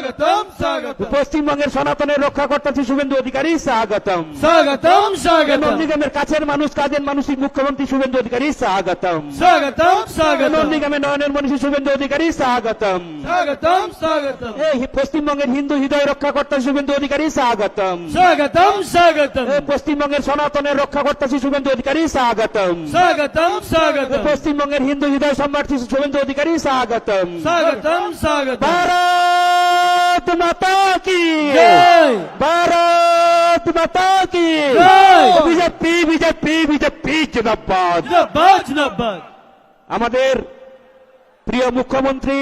স্বাগতম স্বাগতম। পশ্চিমবঙ্গের সনাতনের রক্ষাকর্তা শ্রী শুভেন্দু অধিকারী স্বাগতম। স্বাগতম স্বাগতম। নন্দীগ্রামের কাছের মানুষ কাজের মানুষই মুখ্যমন্ত্রী শুভেন্দু অধিকারী স্বাগতম। স্বাগতম স্বাগতম। নন্দীগ্রামের নয়নের মনীষী শুভেন্দু অধিকারী স্বাগতম। স্বাগতম স্বাগতম। এই পশ্চিমবঙ্গের হিন্দু হৃদয় রক্ষাকর্তা শুভেন্দু অধিকারী স্বাগতম। স্বাগতম স্বাগতম। এই পশ্চিমবঙ্গের সনাতনের রক্ষাকর্তা শ্রী শুভেন্দু অধিকারী স্বাগতম। স্বাগতম স্বাগতম। পশ্চিমবঙ্গের হিন্দু হৃদয় সম্রাট শ্রী শুভেন্দু অধিকারী স্বাগতম। স্বাগতম স্বাগতম। ভারত মাতা কি জয়। ভারত মাতা কি জয়। বিজেপি বিজেপি বিজেপি জিন্দাবাদ। জিন্দাবাদ জিন্দাবাদ। আমাদের প্রিয় মুখ্যমন্ত্রী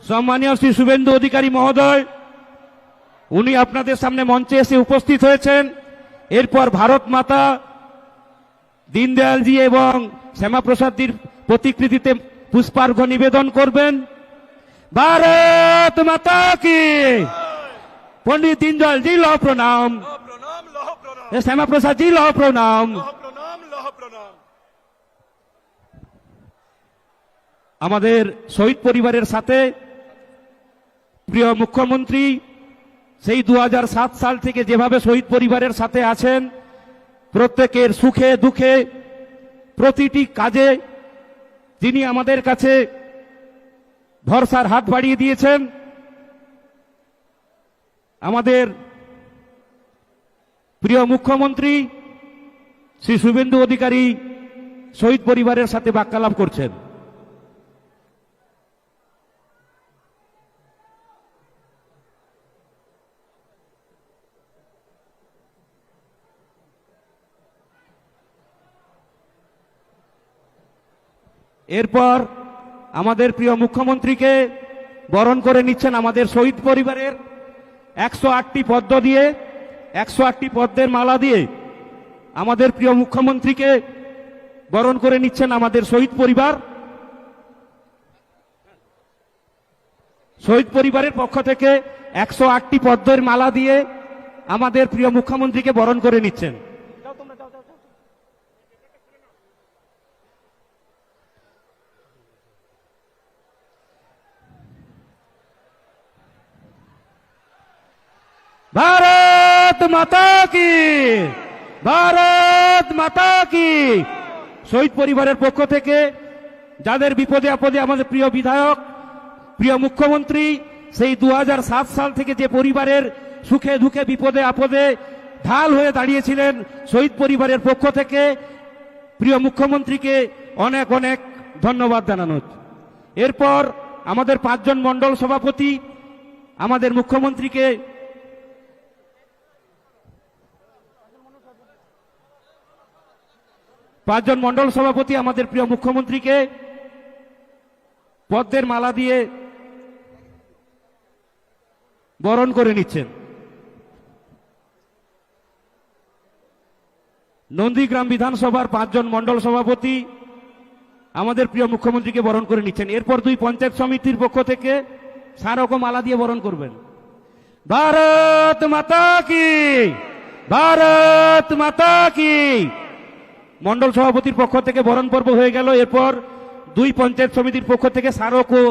সম্মানীয় শ্রী শুভেন্দু অধিকারী মহোদয়, উনি আপনাদের সামনে মঞ্চে এসে উপস্থিত হয়েছেন। এরপর ভারত মাতা, দীনদয়ালজি এবং শ্যামাপ্রসাদজির প্রতিকৃতিতে পুষ্পার্ঘ্য নিবেদন করবেন। ভারত মাতা কি পণ্ডিত দীনদয়ালজি লহ প্রণাম, শ্যামাপ্রসাদজি লহ প্রণাম। আমাদের শহীদ পরিবারের সাথে প্রিয় মুখ্যমন্ত্রী সেই 2007 সাল থেকে যেভাবে শহীদ পরিবারের সাথে আছেন, প্রত্যেকের সুখে দুঃখে প্রতিটি কাজে তিনি আমাদের কাছে ভরসার হাত বাড়িয়ে দিয়েছেন। আমাদের প্রিয় মুখ্যমন্ত্রী শ্রী শুভেন্দু অধিকারী শহীদ পরিবারের সাথে বাক্যালাপ করছেন। এরপর আমাদের প্রিয় মুখ্যমন্ত্রীকে বরণ করে নিচ্ছেন আমাদের শহীদ পরিবারের 108টি পদ্ম দিয়ে, 108টি পদ্মের মালা দিয়ে আমাদের প্রিয় মুখ্যমন্ত্রীকে বরণ করে নিচ্ছেন আমাদের শহীদ পরিবার। শহীদ পরিবারের পক্ষ থেকে 108টি পদ্মের মালা দিয়ে আমাদের প্রিয় মুখ্যমন্ত্রীকে বরণ করে নিচ্ছেন। ভারত মাতা কি ভারত মাতা কি। শহীদ পরিবারের পক্ষ থেকে যাদের বিপদে আপদে আমাদের প্রিয় বিধায়ক, প্রিয় মুখ্যমন্ত্রী সেই 2007 সাল থেকে যে পরিবারের সুখে দুঃখে বিপদে আপদে ঢাল হয়ে দাঁড়িয়েছিলেন, শহীদ পরিবারের পক্ষ থেকে প্রিয় মুখ্যমন্ত্রীকে অনেক অনেক ধন্যবাদ জানানো। এরপর আমাদের 5 জন মণ্ডল সভাপতি আমাদের মুখ্যমন্ত্রীকে পাঁচজন মণ্ডল সভাপতি আমাদের প্রিয় মুখ্যমন্ত্রীকে পদ্মের মালা দিয়ে বরণ করে নিচ্ছেন। নন্দীগ্রাম বিধানসভার 5 জন মণ্ডল সভাপতি আমাদের প্রিয় মুখ্যমন্ত্রীকে বরণ করে নিচ্ছেন। এরপর 2 পঞ্চায়েত সমিতির পক্ষ থেকে স্মারক ও মালা দিয়ে বরণ করবেন। ভারত মাতা কি ভারত মাতা কি। মন্ডল সভাপতির পক্ষ থেকে বরণ পর্ব হয়ে গেল। এরপর 2 পঞ্চায়েত সমিতির পক্ষ থেকে স্মারক ও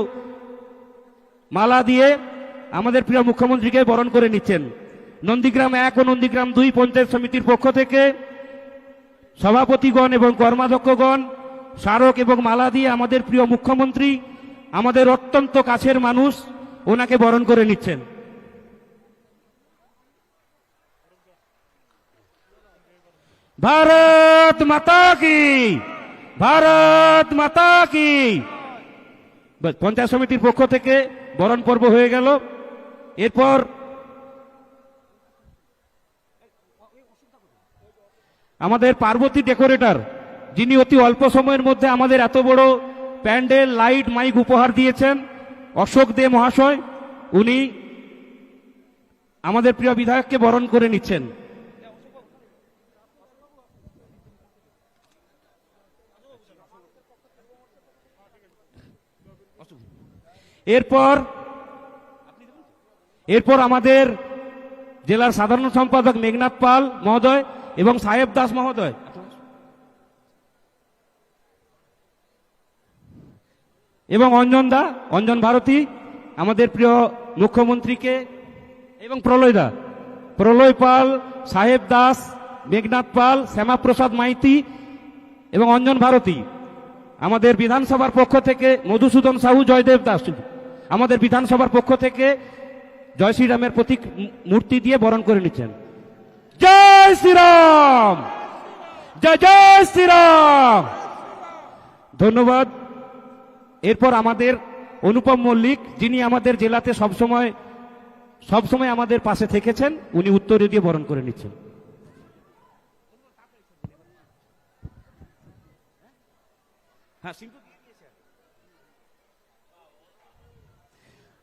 মালা দিয়ে আমাদের প্রিয় মুখ্যমন্ত্রীকে বরণ করে নিচ্ছেন। নন্দীগ্রাম 1 ও নন্দীগ্রাম 2 পঞ্চায়েত সমিতির পক্ষ থেকে সভাপতিগণ এবং কর্মাধ্যক্ষগণ স্মারক এবং মালা দিয়ে আমাদের প্রিয় মুখ্যমন্ত্রী, আমাদের অত্যন্ত কাছের মানুষ, ওনাকে বরণ করে নিচ্ছেন। ভারত মাতা কি ভারত মাতা কি। পঞ্চায়েত সমিতির পক্ষ থেকে বরণ পর্ব হয়ে গেল। এরপর আমাদের পার্বতী ডেকোরেটর, যিনি অতি অল্প সময়ের মধ্যে আমাদের এত বড় প্যান্ডেল, লাইট, মাইক উপহার দিয়েছেন, অশোক দে মহাশয়, উনি আমাদের প্রিয় বিধায়ককে বরণ করে নিচ্ছেন। এরপর আমাদের জেলার সাধারণ সম্পাদক মেঘনাথ পাল মহোদয় এবং সাহেব দাস মহোদয় এবং অঞ্জন ভারতী আমাদের প্রিয় মুখ্যমন্ত্রীকে, এবং প্রলয় পাল, সাহেব দাস, মেঘনাথ পাল, শ্যামাপ্রসাদ মাইতি এবং অঞ্জন ভারতী আমাদের বিধানসভার পক্ষ থেকে, মধুসূদন সাহু, জয়দেব দাস আমাদের বিধানসভার পক্ষ থেকে জয় শ্রীরামের প্রতীক মূর্তি দিয়ে বরণ করে নিচ্ছেন। জয় শ্রীরাম, জয় জয় শ্রীরাম। ধন্যবাদ। এরপর আমাদের অনুপম মল্লিক, যিনি আমাদের জেলাতে সবসময় আমাদের পাশে থেকেছেন, উনি উত্তরীয় দিয়ে বরণ করে নিচ্ছেন।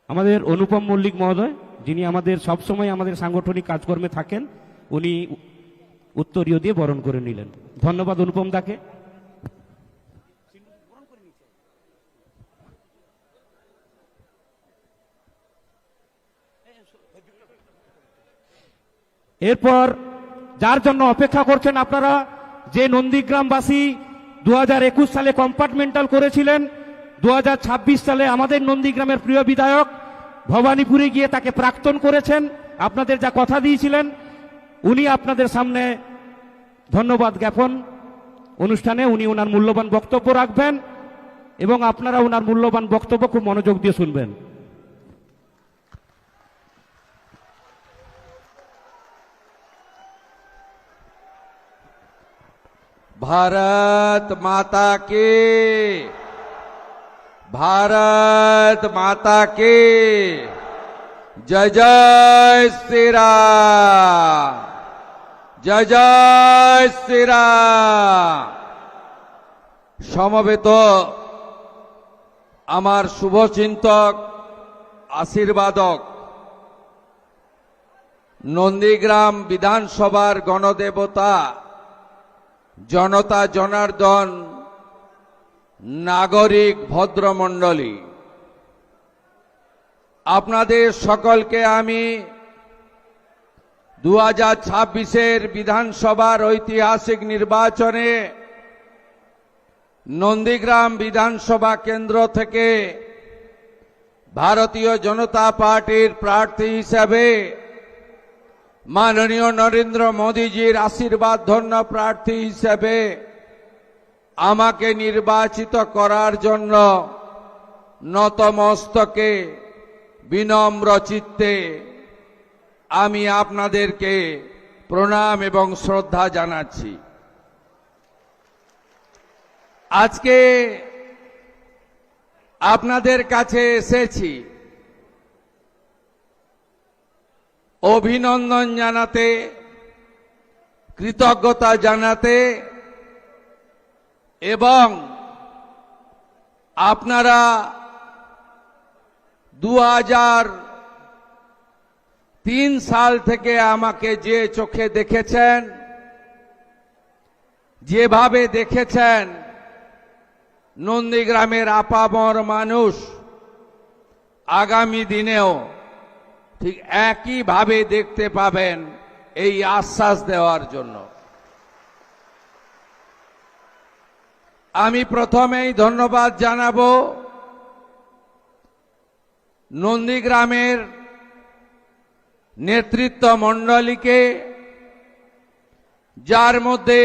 আমাদের অনুপম মল্লিক মহোদয়, যিনি আমাদের সবসময় আমাদের সাংগঠনিক কাজকর্মে থাকেন, উনি উত্তরীয় দিয়ে বরণ করে নিলেন। ধন্যবাদ অনুপম দাকে। এরপর যার জন্য অপেক্ষা করছেন আপনারা, যে নন্দীগ্রামবাসী 2021 সালে কম্পার্টমেন্টাল করেছিলেন, 2026 সালে আমাদের নন্দীগ্রামের প্রিয় বিধায়ক ভবানীপুরে গিয়ে তাকে প্রাক্তন করেছেন, আপনাদের যা কথা দিয়েছিলেন, উনি আপনাদের সামনে ধন্যবাদ জ্ঞাপন অনুষ্ঠানে উনি ওনার মূল্যবান বক্তব্য রাখবেন এবং আপনারা ওনার মূল্যবান বক্তব্য খুব মনোযোগ দিয়ে শুনবেন। भारत माता की, भारत माता की जय जय श्री राम, जय जय श्री राम। সমবেত আমার শুভচিন্তক, আশীর্বাদক, নন্দীগ্রাম বিধানসভার গণদেবতা, জনতা জনার্দন, নাগরিক ভদ্রমণ্ডলী, আপনাদের সকলকে আমি 2026-এর বিধানসভার ঐতিহাসিক নির্বাচনে নন্দীগ্রাম বিধানসভা কেন্দ্র থেকে ভারতীয় জনতা পার্টির প্রার্থী হিসেবে মাননীয় নরেন্দ্র মোদীজির আশীর্বাদ ধন্য প্রার্থী হিসেবে আমাকে নির্বাচিত করার জন্য নতমস্তকে বিনম্র চিত্তে আমি আপনাদেরকে প্রণাম এবং শ্রদ্ধা জানাচ্ছি। আজকে আপনাদের কাছে এসেছি অভিনন্দন জানাতে, কৃতজ্ঞতা জানাতে এবং আপনারা 2003 সাল থেকে আমাকে যে চোখে দেখেছেন, যেভাবে দেখেছেন, নন্দীগ্রামের আপামর মানুষ আগামী দিনেও ঠিক একইভাবে দেখতে পাবেন, এই আশ্বাস দেওয়ার জন্য আমি প্রথমেই ধন্যবাদ জানাবো নন্দীগ্রামের নেতৃত্ব মণ্ডলীকে, যার মধ্যে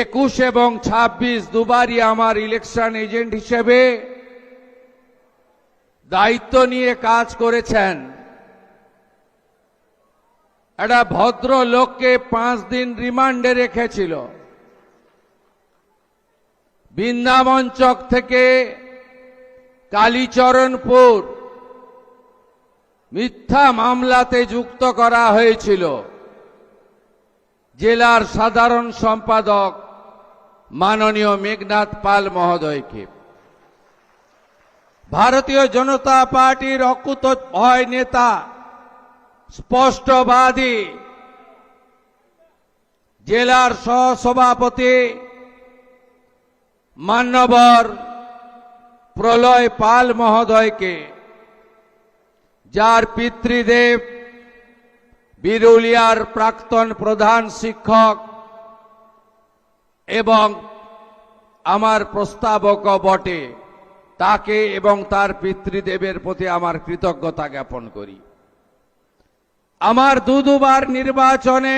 21 এবং 26 দুবারই আমার ইলেকশন এজেন্ট হিসেবে দায়িত্ব নিয়ে কাজ করেছেন। একটা ভদ্র লোককে 5 দিন রিমান্ডে রেখেছিল। বৃন্দাবন চক থেকে কালীচরণপুর মিথ্যা মামলাতে যুক্ত করা হয়েছিল জেলার সাধারণ সম্পাদক মাননীয় মেঘনাথ পাল মহোদয়কে। ভারতীয় জনতা পার্টির অকুতোভয় নেতা, স্পষ্টবাদী জেলার সহসভাপতি মান্যবর প্রলয় পাল মহোদয়কে, যার পিতৃদেব বিরুলিয়ার প্রাক্তন প্রধান শিক্ষক এবং আমার প্রস্তাবকও বটে, তাকে এবং তার পিতৃদেবের প্রতি আমার কৃতজ্ঞতা জ্ঞাপন করি। আমার দুবার নির্বাচনে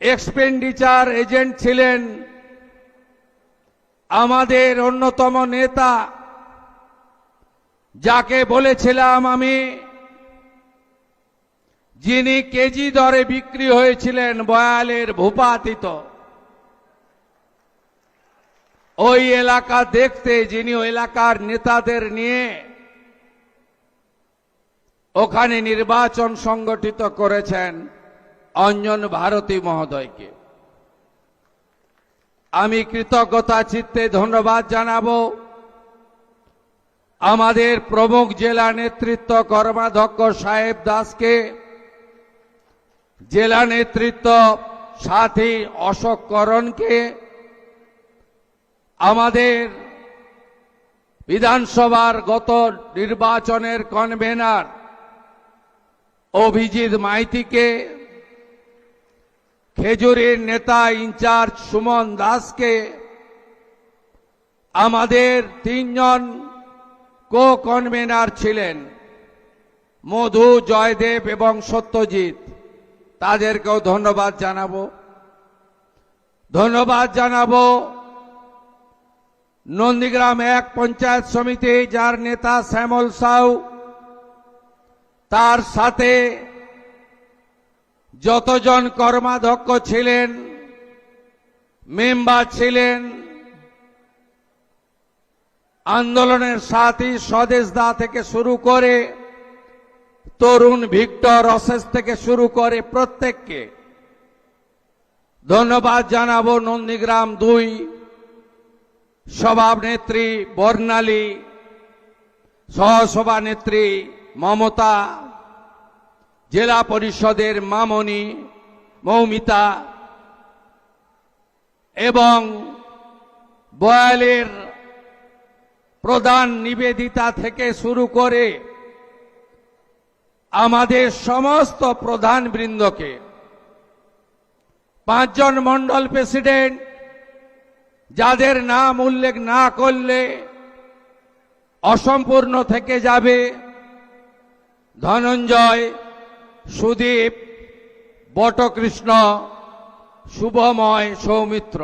এক্সপেন্ডিচার এজেন্ট ছিলেন আমাদের অন্যতম নেতা, যাকে বলেছিলাম আমি, যিনি কেজি দরে বিক্রি হয়েছিলেন বয়ালের ভূপাতিত, ওই এলাকা দেখতে, যিনি ওই এলাকার নেতাদের নিয়ে ওখানে নির্বাচন সংগঠিত করেছেন, অঞ্জন ভারতী মহোদয়কে আমি কৃতজ্ঞতা চিত্তে ধন্যবাদ জানাবো। আমাদের প্রমুখ জেলা নেতৃত্ব কর্মাধ্যক্ষ সাহেব দাসকে, জেলা নেতৃত্ব সাথী অশোক করণকে, আমাদের বিধানসভার গত নির্বাচনের কনভেনার অভিজিৎ মাইতিকে, খেজুরির নেতা ইনচার্জ সুমন দাসকে, আমাদের তিনজন কো কনভেনার ছিলেন মধু, জয়দেব এবং সত্যজিৎ, তাদেরকেও ধন্যবাদ জানাবো। ধন্যবাদ জানাবো নন্দীগ্রাম 1 পঞ্চায়েত সমিতি, যার নেতা শ্যামল সাউ, তার সাথে যতজন কর্মাধ্যক্ষ ছিলেন, মেম্বার ছিলেন, আন্দোলনের সাথী স্বদেশ দা থেকে শুরু করে তরুণ ভিক্টর অশেষ থেকে শুরু করে প্রত্যেককে ধন্যবাদ জানাবো। নন্দীগ্রাম 2 সভানেত্রী বর্ণালী, সহসভানেত্রী মমতা, জেলা পরিষদের মামনি মৌমিতা এবং বয়ালের প্রধান নিবেদিতা থেকে শুরু করে আমাদের সমস্ত প্রধান বৃন্দকে, 5 জন মন্ডল প্রেসিডেন্ট, যাদের নাম উল্লেখ না করলে অসম্পূর্ণ থেকে যাবে, ধনঞ্জয়, সুদীপ, বটকৃষ্ণ, শুভময়, সৌমিত্র,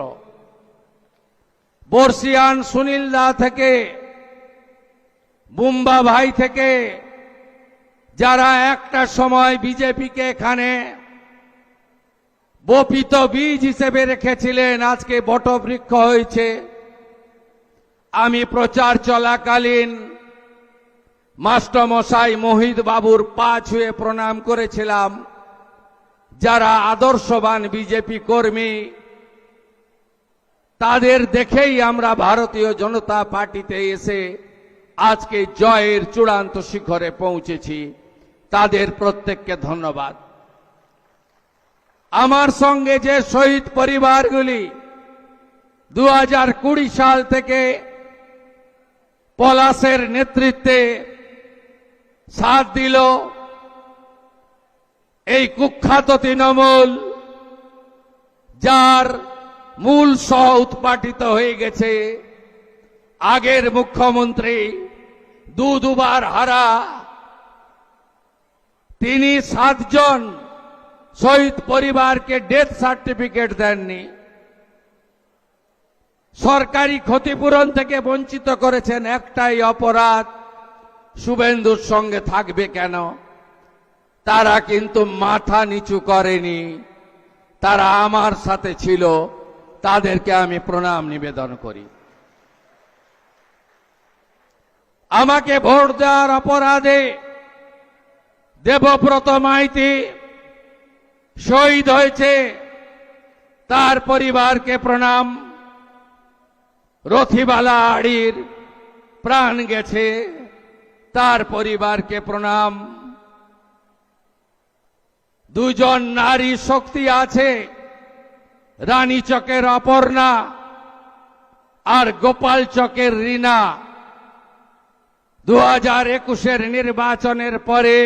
বর্ষিয়ান সুনীল দা থেকে বুম্বা ভাই থেকে, যারা একটা সময় বিজেপিকে এখানে বপিত বীজ হিসেবে রেখেছিলেন, আজকে বটবৃক্ষ হয়েছে। আমি প্রচার চলাকালীন মাস্টারমশাই মোহিত বাবুর পা ছুঁয়ে প্রণাম করেছিলাম, যারা আদর্শবান বিজেপি কর্মী, তাদের দেখেই আমরা ভারতীয় জনতা পার্টিতে এসে আজকে জয়ের চূড়ান্ত শিখরে পৌঁছেছি। তাদের প্রত্যেককে ধন্যবাদ। আমার সঙ্গে যে শহীদ পরিবারগুলি 2020 সাল থেকে পলাশের নেতৃত্বে সাথ দিল, এই কুখ্যাত তৃণমূল, যার মূল সহ উৎপাটিত হয়ে গেছে আগের মুখ্যমন্ত্রী, দুবার হারা, তিনি 7 জন শহীদ পরিবারকে ডেথ সার্টিফিকেট দেননি, সরকারি ক্ষতিপূরণ থেকে বঞ্চিত করেছেন। একটাই অপরাধ, শুভেন্দুর সঙ্গে থাকবে কেন? তারা কিন্তু মাথা নিচু করেনি, তারা আমার সাথে ছিল, তাদেরকে আমি প্রণাম নিবেদন করি। আমাকে ভোট দেওয়ার অপরাধে দেবব্রত মাইতি শহীদ হয়েছে, তার পরিবারকে প্রণাম। রথিবালা আড়ির প্রাণ গেছে, তার পরিবারকে প্রণাম। 2 জন নারী শক্তি আছে, রানীচকের অপর্ণা আর গোপাল চকের রীনা। 2021 নির্বাচনের পরে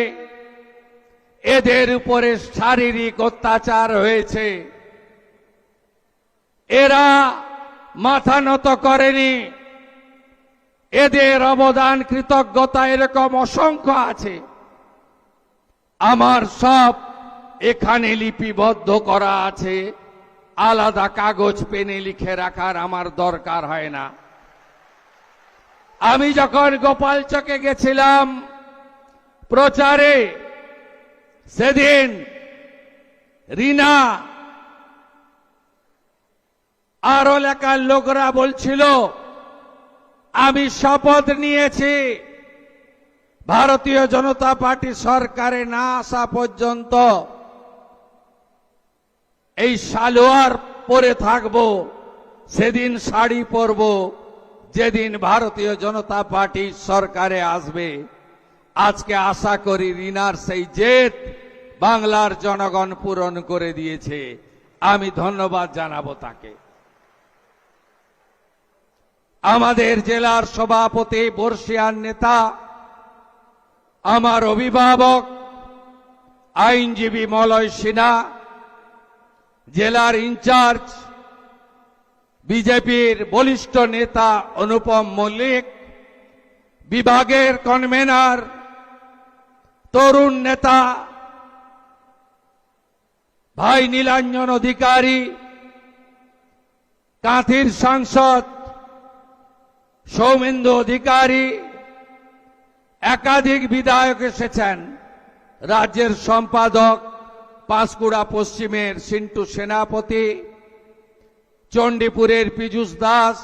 এদের উপরে শারীরিক অত্যাচার হয়েছে। এরা মাথা নত করেনি। এদের অবদান কৃতজ্ঞতা এরকম অসংখ্য আছে। আমার সব এখানে লিপিবদ্ধ করা আছে, আলাদা কাগজ পেনে লিখে রাখার আমার দরকার হয় না। আমি যখন গোপালচকে গেছিলাম প্রচারে, সেদিন রিনা আর এলাকার লোকরা বলছিল আমি শপথ নিয়েছি ভারতীয় জনতা পার্টি সরকারে না আসা পর্যন্ত এই সালোয়ার পরে থাকব, সেদিন শাড়ি পরব যেদিন ভারতীয় জনতা পার্টি সরকারে আসবে। আজকে আশা করি রিনার সেই জেদ বাংলার জনগণ পূরণ করে দিয়েছে। আমি ধন্যবাদ জানাবো তাকে। আমাদের জেলার সভাপতি বর্ষিয়ান নেতা, আমার অভিভাবক আইনজীবী মলয় সিনহা, জেলার ইনচার্জ বিজেপির বলিষ্ঠ নেতা অনুপম মল্লিক, বিভাগের কনভেনার তরুণ নেতা ভাই নীলাঞ্জন অধিকারী, কাঁথির সাংসদ সৌমেন্দু অধিকারী, একাধিক বিধায়ক এসেছেন, রাজ্যের সম্পাদক পাঁশকুড়া পশ্চিমের সিন্টু সেনাপতি, চণ্ডীপুরের পীযূষ দাস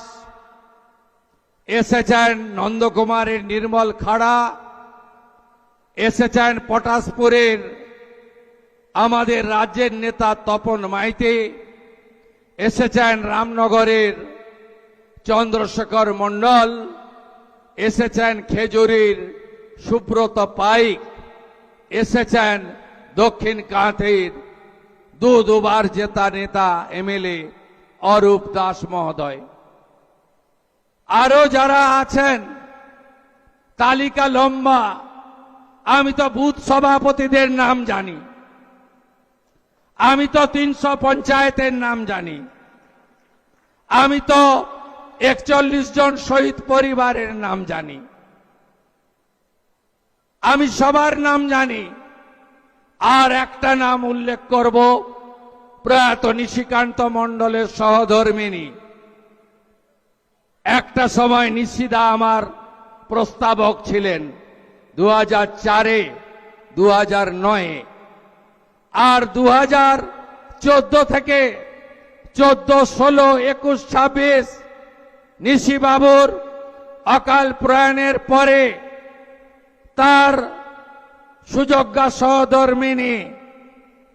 এসেছেন, নন্দকুমারের নির্মল খাড়া এসেছেন, পটাশপুরের আমাদের রাজ্যের নেতা তপন মাইতি এসেছেন, রামনগরের চন্দ্রশেখর মণ্ডল এসেছেন, খেজুরির সুব্রত পাইক এসেছেন, দক্ষিণ কাঁথির দুবার জেতা নেতা এমএলএ অরূপ দাস মহোদয়। আরো যারা আছেন তালিকা লম্বা। আমি তো বুথ সভাপতিদের নাম জানি, আমি তো 300 পঞ্চায়েতের নাম জানি, আমি তো 41 জন শহীদ পরিবারের নাম জানি, আমি সবার নাম জানি। আর একটা নাম উল্লেখ করব, প্রয়াত নিশিকান্ত মণ্ডলের সহধর্মিণী। একটা সময় নিশিদা আমার প্রস্তাবক ছিলেন 2004-এ, 2009-এ, আর 2014 থেকে 14, 16, 21, 26 নিশিবাবুর অকাল প্রয়াণের পরে তার সুযোগ্যা সহধর্মিণী,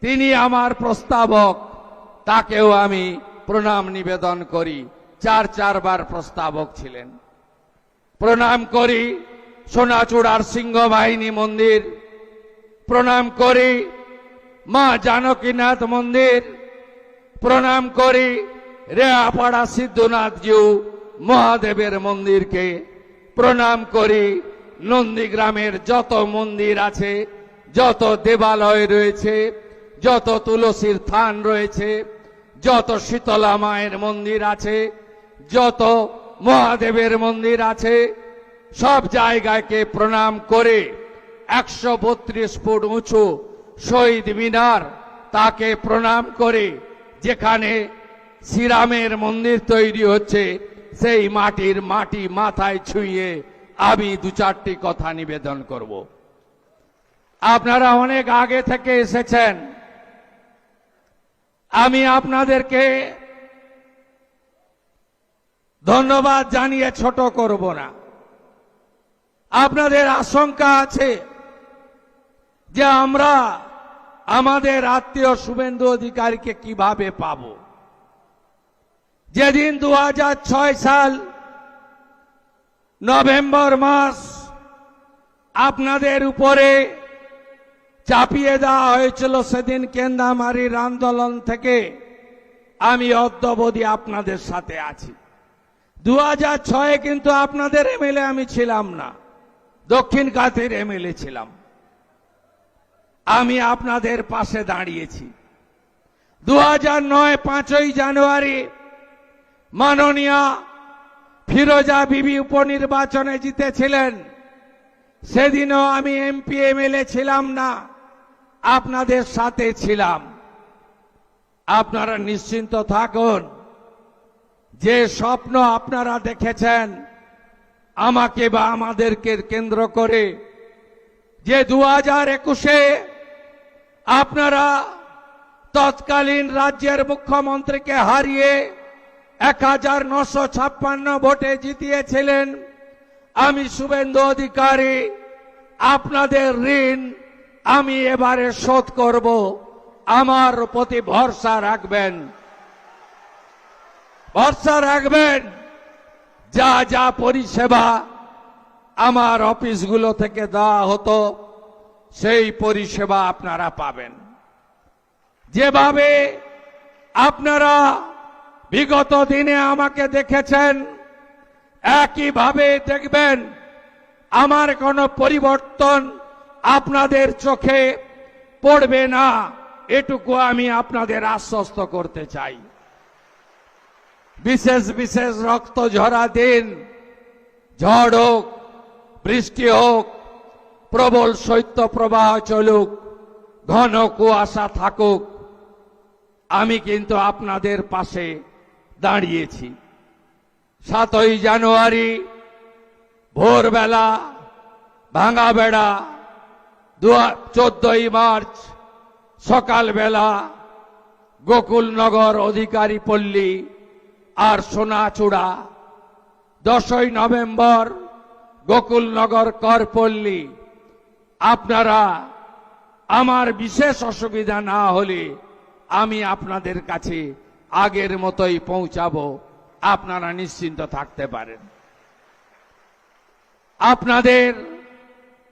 তিনি আমার প্রস্তাবক, তাকেও আমি প্রণাম নিবেদন করি। 4 বার প্রস্তাবক ছিলেন। প্রণাম করি সোনাচূড়ার সিংহ বাহিনী মন্দির, প্রণাম করি মা জানকীনাথ মন্দির, প্রণাম করি রেয়াপাড়া সিদ্ধনাথজিউ মহাদেবের মন্দিরকে, প্রণাম করি নন্দীগ্রামের যত মন্দির আছে, যত দেবালয় রয়েছে, যত তুলসীর থান রয়েছে, যত শীতলা মায়ের মন্দির আছে, যত মহাদেবের মন্দির আছে, সব জায়গাকে প্রণাম করে 132 ফুট উঁচু শহীদ মিনার, তাকে প্রণাম করে যেখানে শ্রীরামের মন্দির তৈরি হচ্ছে, সেই মাটির মাটি মাথায় ছুঁয়ে আমি 2-4টি কথা নিবেদন করব। আপনারা অনেক আগে থেকে এসেছেন, আমি আপনাদেরকে ধন্যবাদ জানিয়ে ছোট করব না। আপনাদের আশঙ্কা আছে যে আমরা আমাদের আত্মীয় শুভেন্দু অধিকারীকে কিভাবে পাব। যেদিন 2006 সাল নভেম্বর মাস আপনাদের উপরে চাপিয়ে দেওয়া হয়েছিল, সেদিন কেন্দামারির আন্দোলন থেকে আমি অদ্যাবধি আপনাদের সাথে আছি। 2006-এ কিন্তু আপনাদের এমএলএ আমি ছিলাম না, দক্ষিণ কাঁথির এমএলএ ছিলাম। আমি আপনাদের পাশে দাঁড়িয়েছি। 2009 5ই জানুয়ারি মাননীয়া ফিরোজা বিবি উপনির্বাচনে জিতেছিলেন, সেদিনও আমি এমপি এমএলএ ছিলাম না, আপনাদের সাথে ছিলাম। আপনারা নিশ্চিন্ত থাকুন, যে স্বপ্ন আপনারা দেখেছেন আমাকে বা আমাদেরকে কেন্দ্র করে, যে 2021-এ আপনারা তৎকালীন রাজ্যের মুখ্যমন্ত্রীকে হারিয়ে 1956 ভোটে জিতিয়েছিলেন, আমি শুভেন্দু অধিকারী আপনাদের ঋণ আমি এবারে শোধ করব, আমার প্রতি ভরসা রাখবেন। ভরসা রাখবেন, যা যা পরিষেবা আমার অফিসগুলো থেকে দেওয়া হতো সেই পরিষেবা আপনারা পাবেন। যেভাবে আপনারা বিগত দিনে আমাকে দেখেছেন, একইভাবে দেখবেন। আমার কোনো পরিবর্তন আপনাদের চোখে পড়বে না, এটুকু আমি আপনাদের আশ্বস্ত করতে চাই। বিশেষ বিশেষ রক্ত ঝরা দিন, ঝড় হোক, বৃষ্টি হোক, প্রবল শৈত্যপ্রবাহ চলুক, ঘন কুয়াশা থাকুক, আমি কিন্তু আপনাদের পাশে দাঁড়িয়েছি। 7ই জানুয়ারি ভোরবেলা ভাঙা বেড়া, 14ই মার্চ সকালবেলা গোকুলনগর, অধিকারী পল্লী আর সোনাচূড়া, 10ই নভেম্বর গোকুলনগর করপল্লী। আপনারা আমার বিশেষ অসুবিধা না হলে আমি আপনাদের কাছে আগের মতোই পৌঁছাবো, আপনারা নিশ্চিন্ত থাকতে পারেন। আপনাদের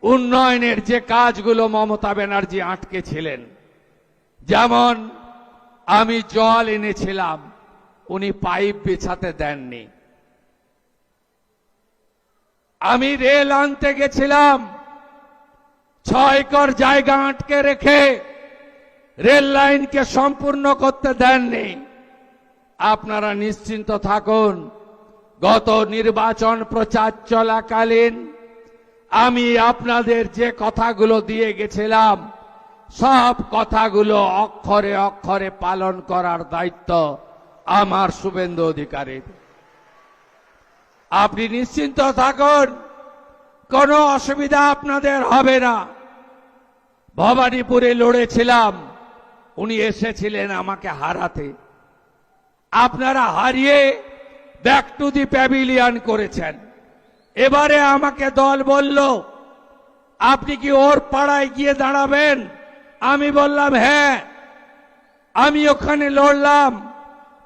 উন্নয়নের যে কাজগুলো মমতা ব্যানার্জি আটকে ছিলেন, যেমন আমি জল এনেছিলাম, উনি পাইপ বিছাতে দেননি। আমি রেল আনতে গেছিলাম, 6 একর জায়গা আটকে রেখে রেল লাইনকে সম্পূর্ণ করতে দেননি। আপনারা নিশ্চিন্ত থাকুন, গত নির্বাচন প্রচার চলাকালীন আমি আপনাদের যে কথাগুলো দিয়ে গেছিলাম, সব কথাগুলো অক্ষরে অক্ষরে পালন করার দায়িত্ব আমার শুভেন্দু অধিকারীর। আপনি নিশ্চিন্ত থাকুন, কোনো অসুবিধা আপনাদের হবে না। ভবানীপুরে লড়েছিলাম, উনি এসেছিলেন আমাকে হারাতে। আপনারা হারিয়ে ব্যাক টু দি প্যাভিলিয়ন করেছেন। এবারে আমাকে দল বলল, আপনি কি ওর পাড়ায় গিয়ে দাঁড়াবেন? আমি বললাম হ্যাঁ। আমি ওখানে লড়লাম,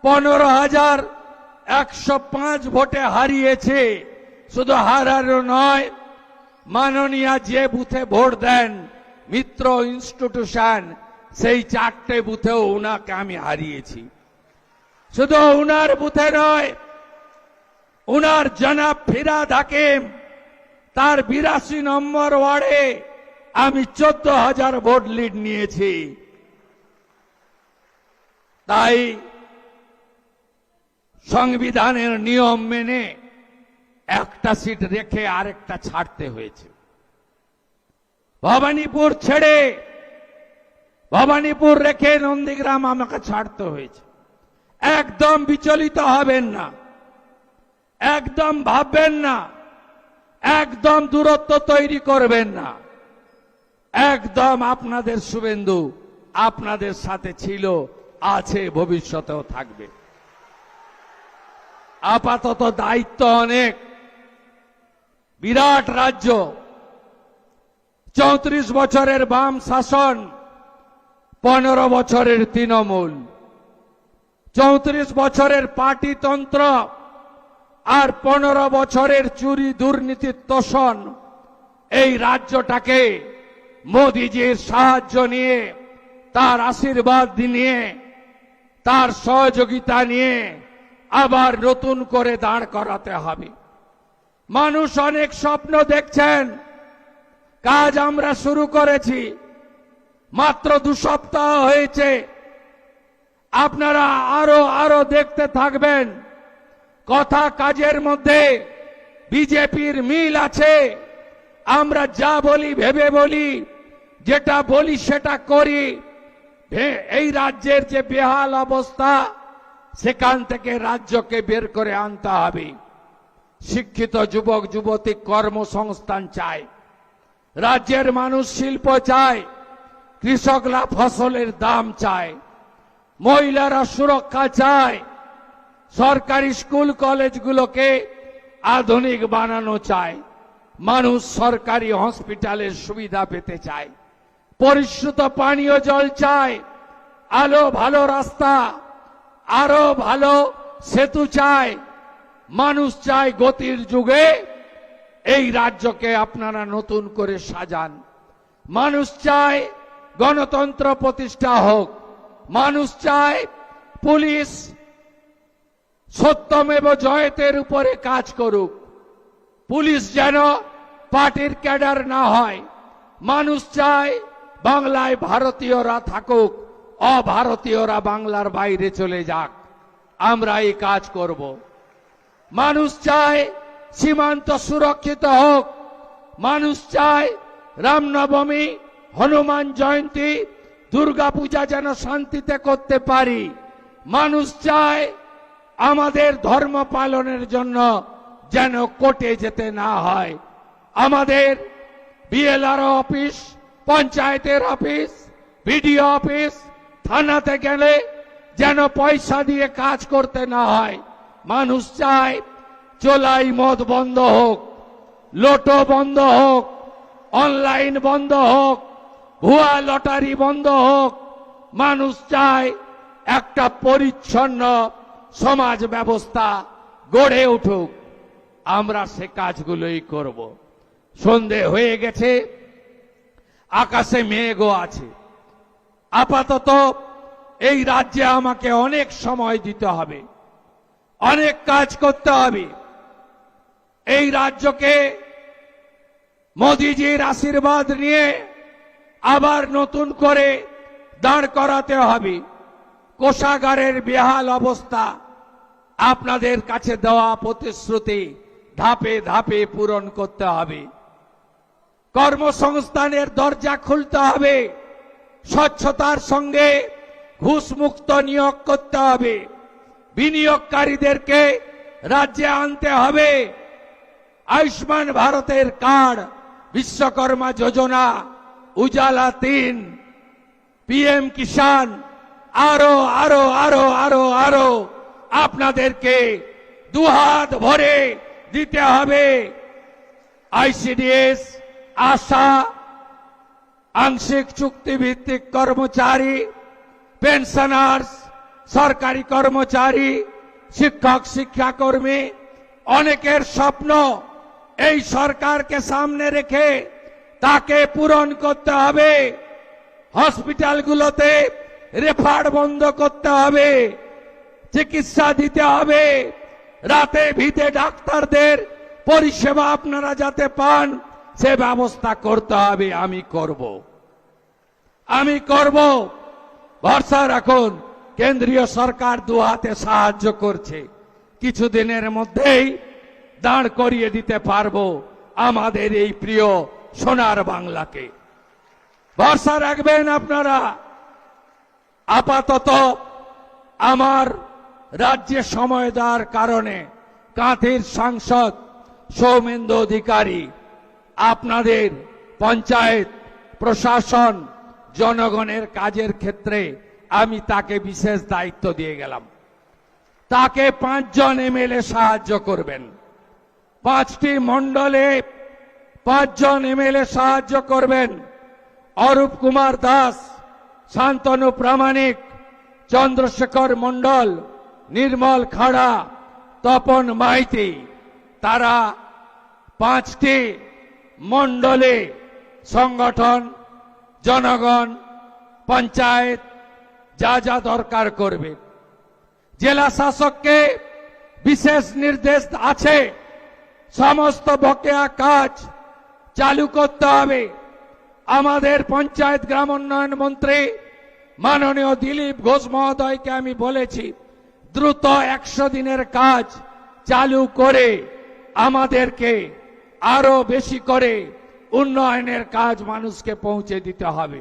15,105 ভোটে হারিয়েছে। শুধু হারানো নয়, মাননীয়া যে বুথে ভোট দেন, মিত্র ইনস্টিটিউশন, সেই 4টে বুথেও উনাকে আমি হারিয়েছি। শুধু উনার বুথে নয়, উনার জনাব ফিরাদ হাকিম, তার 82 নম্বর ওয়ার্ডে আমি 14,000 ভোট লিড নিয়েছি। তাই সংবিধানের নিয়ম মেনে একটা সিট রেখে আরেকটা ছাড়তে হয়েছে। ভবানীপুর ছেড়ে, ভবানীপুর রেখে নন্দীগ্রাম আমাকে ছাড়তে হয়েছে। একদম বিচলিত হবেন না, একদম ভাববেন না, একদম দূরত্ব তৈরি করবেন না। একদম আপনাদের শুভেন্দু আপনাদের সাথে ছিল, আছে, ভবিষ্যতেও থাকবে। আপাতত দায়িত্ব অনেক, বিরাট রাজ্য, 34 বছরের বাম শাসন, 15 বছরের তৃণমূল, 34 বছরের পার্টিতন্ত্র আর 15 বছরের চুরি দুর্নীতির তোষণ। এই রাজ্যটাকে মোদিজির সাহায্য নিয়ে, তার আশীর্বাদ নিয়ে, তার সহযোগিতা নিয়ে আবার নতুন করে দাঁড় করাতে হবে। মানুষ অনেক স্বপ্ন দেখছেন, কাজ আমরা শুরু করেছি, মাত্র 2 সপ্তাহ হয়েছে। আপনারা আরো দেখতে থাকবেন। কথা কাজের মধ্যে বিজেপির মিল আছে। আমরা যা বলি ভেবে বলি, যেটা বলি সেটা করি। এই রাজ্যের যে বেহাল অবস্থা, সেখান থেকে রাজ্যকে বের করে আনতে হবে। শিক্ষিত যুবক যুবতী কর্মসংস্থান চায়, রাজ্যের মানুষ শিল্প চায়, কৃষকরা ফসলের দাম চায়, মহিলারা সুরক্ষা চায়, সরকারি স্কুল কলেজগুলোকে আধুনিক বানানো চায়, মানুষ সরকারি হসপিটালের সুবিধা পেতে চায়, পরিশুদ্ধ পানীয় জল চায়, আলো ভালো রাস্তা, আরো ভালো সেতু চায়। মানুষ চায় গতির যুগে এই রাজ্যকে আপনারা নতুন করে সাজান। মানুষ চায় গণতন্ত্র প্রতিষ্ঠা হোক। মানুষ চায় পুলিশ সত্যমেব জয়তের উপরে কাজ করুক। পুলিশ যেন পার্টির ক্যাডার না হয়। মানুষ চায় বাংলায় ভারতীয়রা থাকুক, অভারতীয়রা বাংলার বাইরে চলে যাক। আমরা এই কাজ করব। মানুষ চায় সীমান্ত সুরক্ষিত হোক। মানুষ চায় রামনবমী, হনুমান জয়ন্তী, দুর্গাপূজা যেন শান্তিতে করতে পারি। মানুষ চায় আমাদের ধর্ম পালনের জন্য যেন কোর্টে যেতে না হয়। আমাদের বিএলআরও অফিস, পঞ্চায়েতের অফিস, বিডিও অফিস, থানাতে গেলে যেন পয়সা দিয়ে কাজ করতে না হয়। মানুষ চায় চোলাই মদ বন্ধ হোক, লোটো বন্ধ হোক, অনলাইন বন্ধ হোক, ভুয়া লটারি বন্ধ হোক। মানুষ চায় একটা পরিচ্ছন্ন সমাজ ব্যবস্থা গড়ে উঠুক। আমরা সে কাজগুলোই করব। সন্ধে হয়ে গেছে, আকাশে মেঘও আছে। আপাতত এই রাজ্যে আমাকে অনেক সময় দিতে হবে, অনেক কাজ করতে হবে। এই রাজ্যকে মোদিজির আশীর্বাদ নিয়ে আবার নতুন করে দাঁড় করাতে হবে। কোষাগারের বেহাল অবস্থা, আপনাদের কাছে দেওয়া প্রতিশ্রুতি ধাপে ধাপে পূরণ করতে হবে। কর্মসংস্থানের দরজা খুলতে হবে। স্বচ্ছতার সঙ্গে ঘুষমুক্ত নিয়োগ করতে হবে। বিনিয়োগকারীদেরকে রাজ্যে আনতে হবে। আয়ুষ্মান ভারতের কার্ড, বিশ্বকর্মা যোজনা, উজালা 3, পিএম কিষাণ, আরো আরো আরো আরো আরো আপনাদেরকে দুহাত ভরে দিতে হবে। আইসিডিএস, আশা, আংশিক চুক্তিভিত্তিক কর্মচারী, পেনশনার্স, সরকারি কর্মচারী, শিক্ষক শিক্ষাকর্মী, অনেকের স্বপ্ন এই সরকারকে সামনে রেখে তাকে পূরণ করতে হবে। হসপিটালগুলোতে রেফার বন্ধ করতে হবে, চিকিৎসা দিতে হবে। রাতে ভিতে ডাক্তারদের পরিষেবা আপনারা যাতে পান সে ব্যবস্থা করতে হবে। আমি করব। ভরসা রাখুন, কেন্দ্রীয় সরকার দুহাতে সাহায্য করছে। কিছুদিনের মধ্যেই দাঁড় করিয়ে দিতে পারবো আমাদের এই প্রিয় সোনার বাংলাকে। ভরসা রাখবেন আপনারা। আপাতত আমার রাজ্যে সময় দেওয়ার কারণে কাঁথির সাংসদ সৌমেন্দু অধিকারী আপনাদের পঞ্চায়েত, প্রশাসন, জনগণের কাজের ক্ষেত্রে আমি তাকে বিশেষ দায়িত্ব দিয়ে গেলাম। তাকে 5 জন এমএলএ সাহায্য করবেন। 5টি মণ্ডলে 5 জন এমএলএ সাহায্য করবেন। অরূপ কুমার দাস, শান্তনু প্রামাণিক, চন্দ্রশেখর মণ্ডল, নির্মল খাড়া, তপন মাইতি, তারা 5টি মণ্ডলে সংগঠন, জনগণ, পঞ্চায়েত যা যা দরকার করবে। জেলা শাসককে বিশেষ নির্দেশ আছে, সমস্ত বকেয়া কাজ চালু করতে হবে। আমাদের পঞ্চায়েত গ্রাম উন্নয়ন মন্ত্রী মাননীয় দিলীপ ঘোষ মহোদয়কে আমি বলেছি, দ্রুত 100 দিনের কাজ চালু করে আমাদেরকে আরো বেশি করে উন্নয়নের কাজ মানুষকে পৌঁছে দিতে হবে।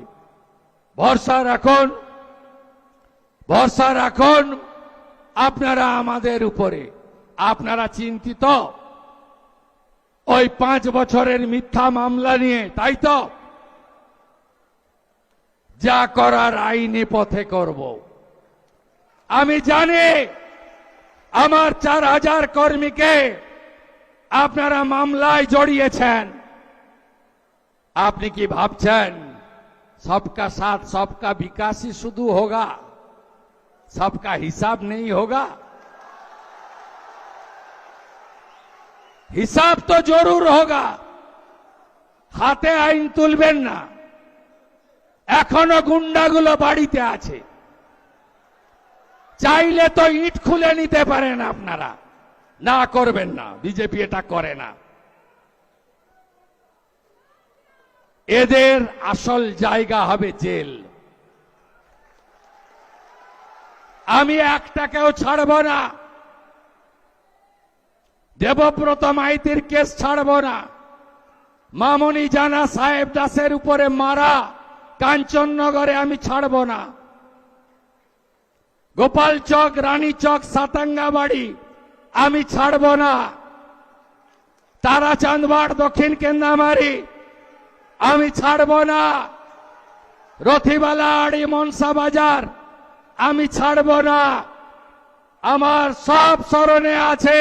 ভরসা রাখুন আপনারা আমাদের উপরে। আপনারা চিন্তিত ওই 5 বছরের মিথ্যা মামলা নিয়ে, তাই তো? যা করার আইনি পথে করব। আমি জানি আমার 4000 কর্মীকে আপনারা মামলায় জড়িয়েছেন। আপনি কি ভাবছেন सबका साथ सबका विकास ही शुरू होगा, सबका हिसाब नहीं होगा? हिसाब तो जरूर होगा। হাতে আইন তুলবেন না। এখনো গুন্ডাগুলো বাড়িতে আছে, চাইলে তো ইট খুলে নিতে পারেন আপনারা। না, করবেন না, বিজেপি এটা করে না। এদের আসল জায়গা হবে জেল। আমি একটাকেও ছাড়ব না। দেবব্রত মাইতির কেস ছাড়ব না। মামনি জানা সাহেব দাসের উপরে মারা কাঞ্চননগরে আমি ছাড়ব না। গোপাল চক, রানী চক, সাতাঙ্গাবাড়ি আমি ছাড়ব না। তারাচাঁদবাড়, দক্ষিণ কেন্দামারি আমি ছাড়ব না। রথিবালা, আড়ি, মনসা বাজার আমি ছাড়ব না। আমার সব স্মরণে আছে,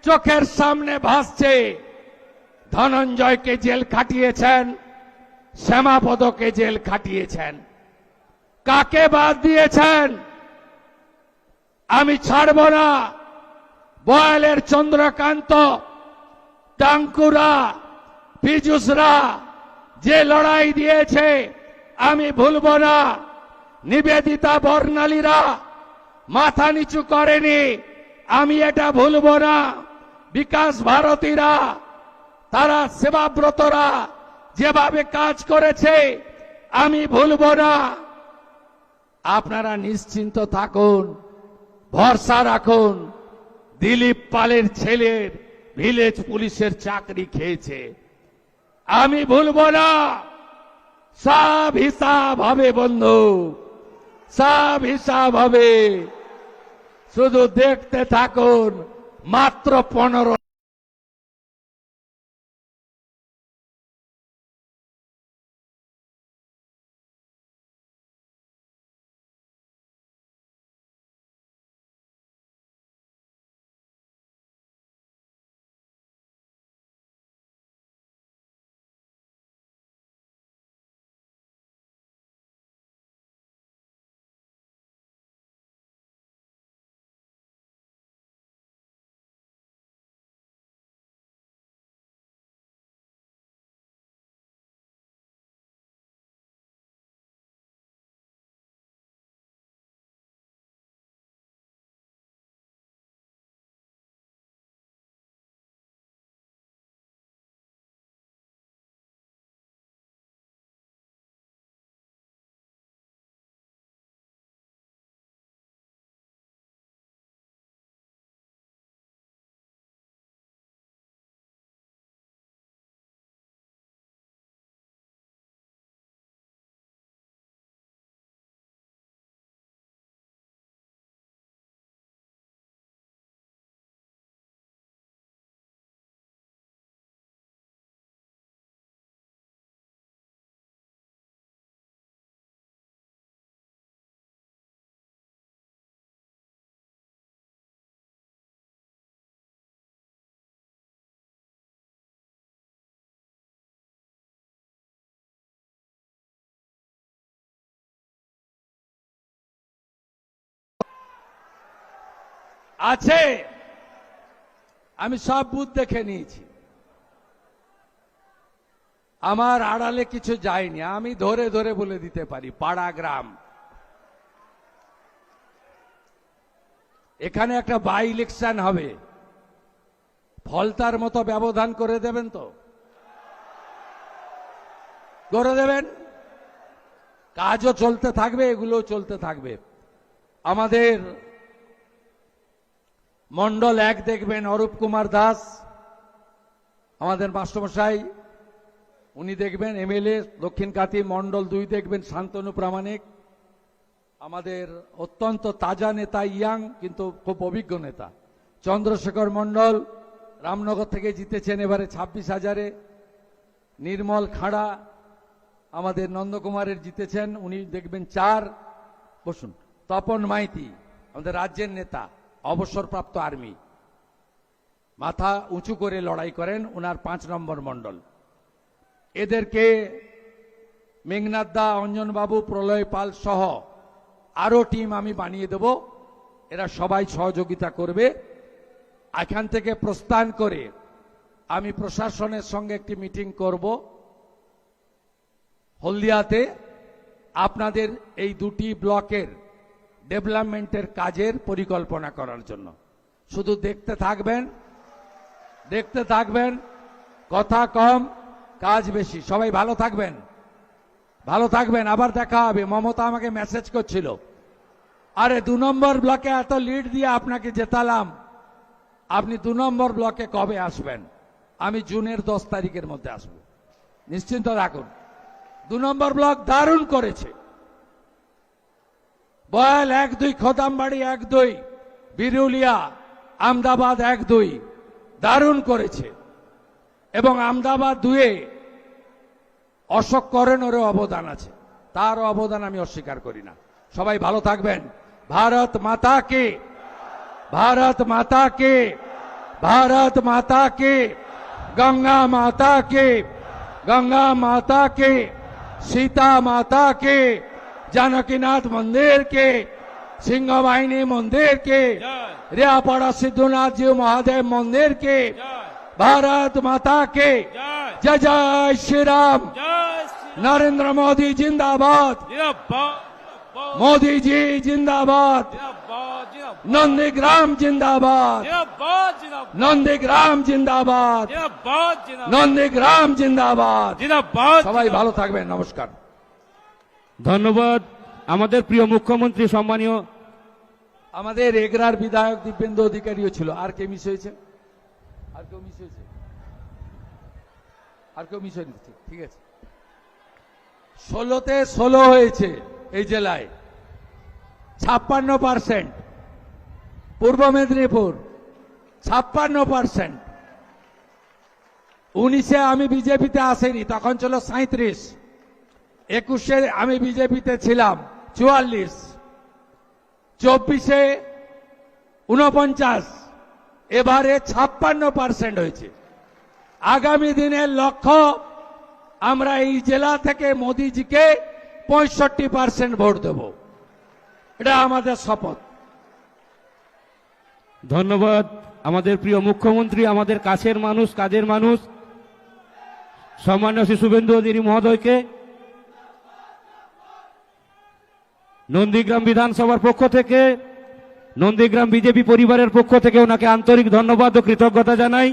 চোখের সামনে ভাসছে। ধনঞ্জয়কে জেল খাটিয়েছেন, শ্যামাপদকে জেল খাটিয়েছেন। কাকে বাদ দিয়েছেন? আমি ছাড়ব না। বয়ালের চন্দ্রকান্ত, টাঙ্কুরা, পীযুষরা যে লড়াই দিয়েছে আমি ভুলব না। নিবেদিতা, বর্ণালীরা মাথা নিচু করেনি, আমি এটা ভুলব না। বিকাশ ভারতীরা, তারা সেবাব্রতরা যেভাবে কাজ করেছে আমি ভুলব না। আপনারা নিশ্চিন্ত থাকুন, ভরসা রাখুন। দিলীপ পালের ছেলের ভিলেজ পুলিশের চাকরি খেয়েছে, আমি ভুলব না। সব হিসাব হবে বন্ধু, সব হিসাব হবে। শুধু দেখতে থাকুন। মাত্র 15আছে, আমি সব বুথ দেখে নিয়েছি। আমার আড়ালে কিছু যায়নি, আমি ধরে ধরে বলে দিতে পারি। পাড়া গ্রাম, এখানে একটা বাই ইলেকশন হবে, ফলতার মতো ব্যবধান করে দেবেন তো? করে দেবেন। কাজও চলতে থাকবে, এগুলোও চলতে থাকবে। আমাদের মন্ডল 1 দেখবেন অরূপ কুমার দাস, আমাদের মাস্টারমশাই, উনি দেখবেন এমএলএ দক্ষিণ কাতি। মন্ডল 2 দেখবেন শান্তনু প্রামাণিক, আমাদের অত্যন্ত তাজা নেতা, ইয়াং কিন্তু খুব অভিজ্ঞ নেতা। চন্দ্রশেখর মন্ডল রামনগর থেকে জিতেছেন এবারে 26,000-এ। নির্মল খাড়া আমাদের নন্দকুমারের জিতেছেন, উনি দেখবেন 4। বসুন। তপন মাইতি আমাদের রাজ্যের নেতা, অবসরপ্রাপ্ত আর্মি, মাথা উঁচু করে লড়াই করেন, ওনার 5 নম্বর মন্ডল। এদেরকে মেঘনাথ দা, অঞ্জনবাবু, প্রলয় পাল সহ আরো টিম আমি বানিয়ে দেব, এরা সবাই সহযোগিতা করবে। এখান থেকে প্রস্থান করে আমি প্রশাসনের সঙ্গে একটি মিটিং করব হলদিয়াতে, আপনাদের এই 2টি ব্লকের ডেভেলপমেন্টের কাজের পরিকল্পনা করার জন্য। শুধু দেখতে থাকবেন, কথা কম, কাজ বেশি। সবাই ভালো থাকবেন। আবার দেখা হবে। মমতা আমাকে মেসেজ করছিল, আরে 2 নম্বর ব্লকে এত লিড দিয়ে আপনাকে জেতালাম, আপনি 2 নম্বর ব্লকে কবে আসবেন? আমি জুনের 10 তারিখের মধ্যে আসব, নিশ্চিন্ত রাখুন। 2 নম্বর ব্লক দারুণ করেছে। বয়াল 1-2, খোদামবাড়ি 1-2, বিরুলিয়া, আমদাবাদ 1-2 দারুণ করেছে। এবং আমদাবাদ 2-এ অশোক করেনেরও অবদান আছে, তারও অবদান আমি অস্বীকার করি না। সবাই ভালো থাকবেন। ভারত মাতা কে, ভারত মাতা কে, ভারত মাতা কে, গঙ্গা মাতা কে, গঙ্গা মাতা কে, सीता माता के, जानकीनाथ मंदिर के, सिंह वाहिनी मंदिर के, रियापाड़ा सिद्धनाथ जी महादेव मंदिर के, भारत माता के, जय जय श्री राम। नरेंद्र मोदी जिंदाबाद, मोदी जी जिंदाबाद, नंदीग्राम जिंदाबाद, नंदीग्राम जिंदाबाद, नंदीग्राम जिंदाबाद। সবাই ভালো থাকবেন, নমস্কার। ধন্যবাদ। আমাদের প্রিয় মুখ্যমন্ত্রী সম্মানীয় আমাদের এগরার বিধায়ক দিব্যেন্দু অধিকারীও ছিল। আর কে মিস হয়েছে? আর কেউ মিস হয়েছে? আর কেউ মিস হয়নি? ঠিক আছে। 16তে 16 হয়েছে এই জেলায়, 56%। পূর্ব মেদিনীপুর 56%। 19-এ আমি বিজেপিতে আসেনি, তখন ছিল 37। 21-এ আমি বিজেপিতে ছিলাম, 44। 24-এ 49, এবারে 56% হয়েছে। আগামী দিনের লক্ষ্য, আমরা এই জেলা থেকে মোদিজিকে 65% ভোট দেব, এটা আমাদের শপথ। ধন্যবাদ। আমাদের প্রিয় মুখ্যমন্ত্রী, আমাদের কাছের মানুষ, কাজের মানুষ, সম্মান্য শ্রী শুভেন্দু অধিকারী মহোদয়কে নন্দীগ্রাম বিধানসভার পক্ষ থেকে, নন্দীগ্রাম বিজেপি পরিবারের পক্ষ থেকে ওনাকে আন্তরিক ধন্যবাদ ও কৃতজ্ঞতা জানাই।